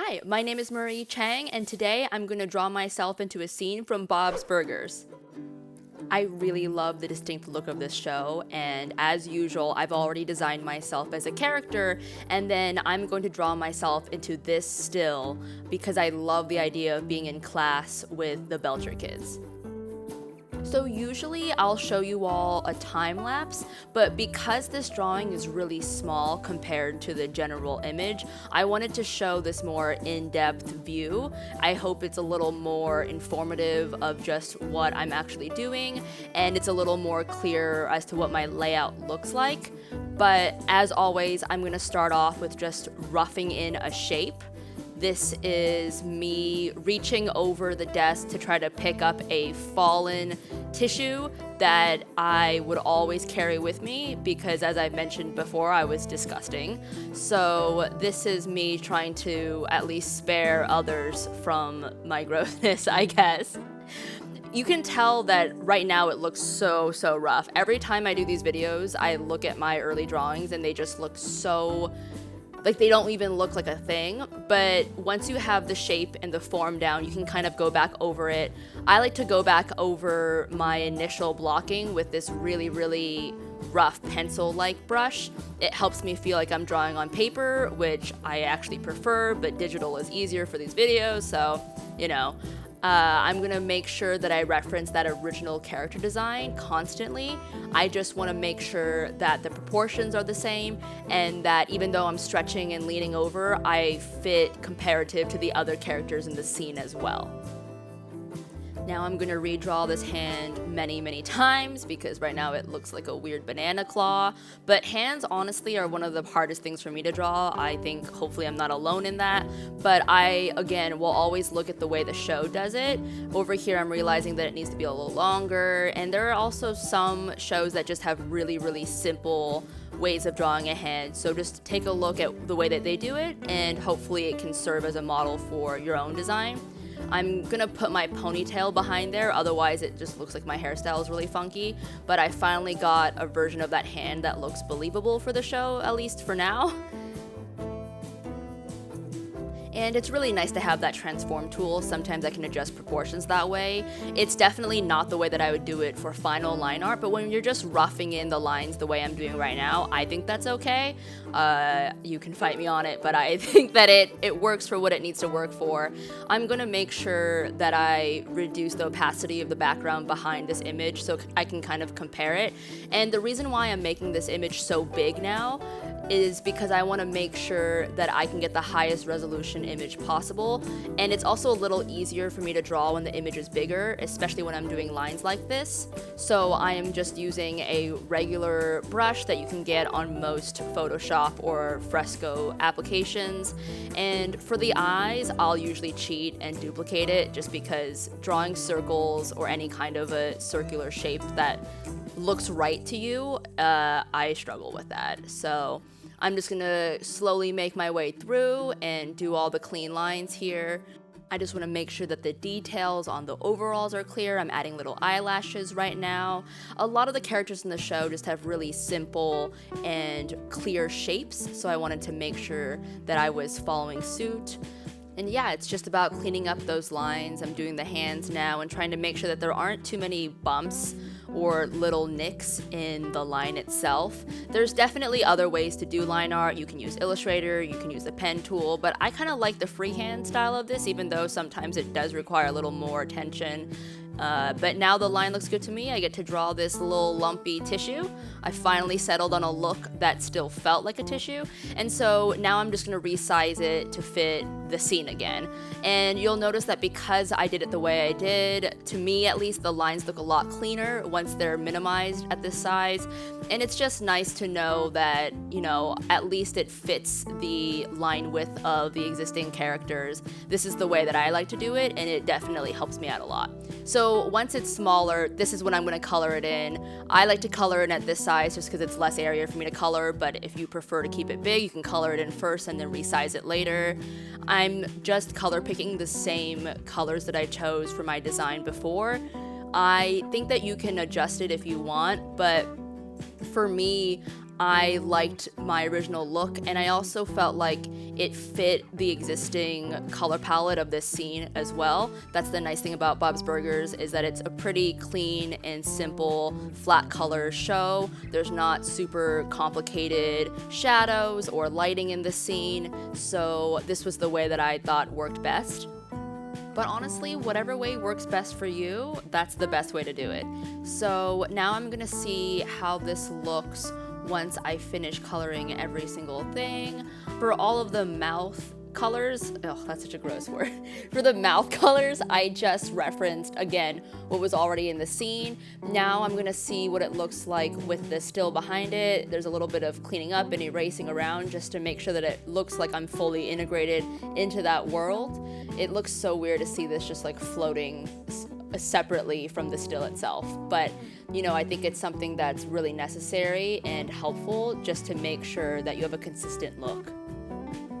Hi, my name is Marie Chang, and today I'm going to draw myself into a scene from Bob's Burgers. I really love the distinct look of this show, and as usual, I've already designed myself as a character, and then I'm going to draw myself into this still because I love the idea of being in class with the Belcher kids. So usually I'll show you all a time lapse, but because this drawing is really small compared to the general image, I wanted to show this more in-depth view. I hope it's a little more informative of just what I'm actually doing, and it's a little more clear as to what my layout looks like. But as always, I'm going to start off with just roughing in a shape. This is me reaching over the desk to try to pick up a fallen tissue that I would always carry with me because, as I mentioned before, I was disgusting. So this is me trying to at least spare others from my grossness, I guess. You can tell that right now it looks so rough. Every time I do these videos, I look at my early drawings and they just look so... like they don't even look like a thing, but once you have the shape and the form down, you can kind of go back over it. I like to go back over my initial blocking with this really rough pencil-like brush. It helps me feel like I'm drawing on paper, which I actually prefer, but digital is easier for these videos, so, you know. I'm gonna make sure that I reference that original character design constantly. I just wanna make sure that the proportions are the same and that even though I'm stretching and leaning over, I fit comparative to the other characters in the scene as well. Now I'm gonna redraw this hand many times because right now it looks like a weird banana claw, but hands honestly are one of the hardest things for me to draw. I think hopefully I'm not alone in that, but I, again, will always look at the way the show does it. Over here I'm realizing that it needs to be a little longer, and there are also some shows that just have really simple ways of drawing a hand, so just take a look at the way that they do it, and hopefully it can serve as a model for your own design. I'm gonna put my ponytail behind there, otherwise it just looks like my hairstyle is really funky, but I finally got a version of that hand that looks believable for the show, at least for now. And it's really nice to have that transform tool. Sometimes I can adjust proportions that way. It's definitely not the way that I would do it for final line art, but when you're just roughing in the lines the way I'm doing right now, I think that's okay. You can fight me on it, but I think that it works for what it needs to work for. I'm gonna make sure that I reduce the opacity of the background behind this image so I can kind of compare it. And the reason why I'm making this image so big now is because I want to make sure that I can get the highest resolution image possible, and it's also a little easier for me to draw when the image is bigger, especially when I'm doing lines like this. So I am just using a regular brush that you can get on most Photoshop or Fresco applications, and for the eyes I'll usually cheat and duplicate it just because drawing circles or any kind of a circular shape that looks right to you, I struggle with that. So I'm just gonna slowly make my way through and do all the clean lines here. I just wanna make sure that the details on the overalls are clear. I'm adding little eyelashes right now. A lot of the characters in the show just have really simple and clear shapes, so I wanted to make sure that I was following suit. And yeah, it's just about cleaning up those lines. I'm doing the hands now and trying to make sure that there aren't too many bumps or little nicks in the line itself. There's definitely other ways to do line art. You can use Illustrator, you can use the pen tool, but I kind of like the freehand style of this, even though sometimes it does require a little more attention. But now the line looks good to me. I get to draw this little lumpy tissue. I finally settled on a look that still felt like a tissue, and so now I'm just gonna resize it to fit the scene again. And you'll notice that because I did it the way I did, to me at least, the lines look a lot cleaner once they're minimized at this size. And it's just nice to know that, you know, at least it fits the line width of the existing characters. This is the way that I like to do it, and it definitely helps me out a lot. So once it's smaller, this is when I'm going to color it in. I like to color it at this size just because it's less area for me to color, but if you prefer to keep it big, you can color it in first and then resize it later. I'm just color picking the same colors that I chose for my design before. I think that you can adjust it if you want, but for me, I liked my original look, and I also felt like it fit the existing color palette of this scene as well. That's the nice thing about Bob's Burgers, is that it's a pretty clean and simple flat color show. There's not super complicated shadows or lighting in the scene, so this was the way that I thought worked best. But honestly, whatever way works best for you, that's the best way to do it. So now I'm gonna see how this looks once I finish coloring every single thing. For all of the mouth colors, oh, that's such a gross word. For the mouth colors, I just referenced, again, what was already in the scene. Now I'm gonna see what it looks like with the still behind it. There's a little bit of cleaning up and erasing around just to make sure that it looks like I'm fully integrated into that world. It looks so weird to see this just like floating separately from the still itself, but you know, I think it's something that's really necessary and helpful just to make sure that you have a consistent look.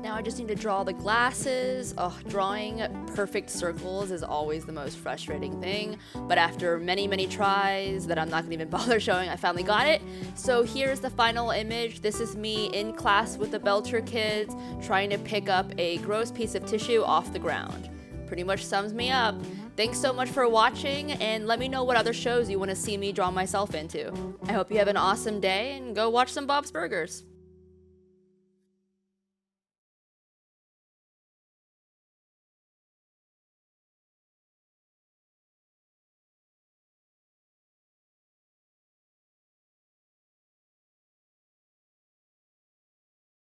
Now I just need to draw the glasses. Oh, drawing perfect circles is always the most frustrating thing, but after many tries that I'm not gonna even bother showing, I finally got it. So here's the final image. This is me in class with the Belcher kids trying to pick up a gross piece of tissue off the ground. Pretty much sums me up. Thanks so much for watching, and let me know what other shows you want to see me draw myself into. I hope you have an awesome day, and go watch some Bob's Burgers.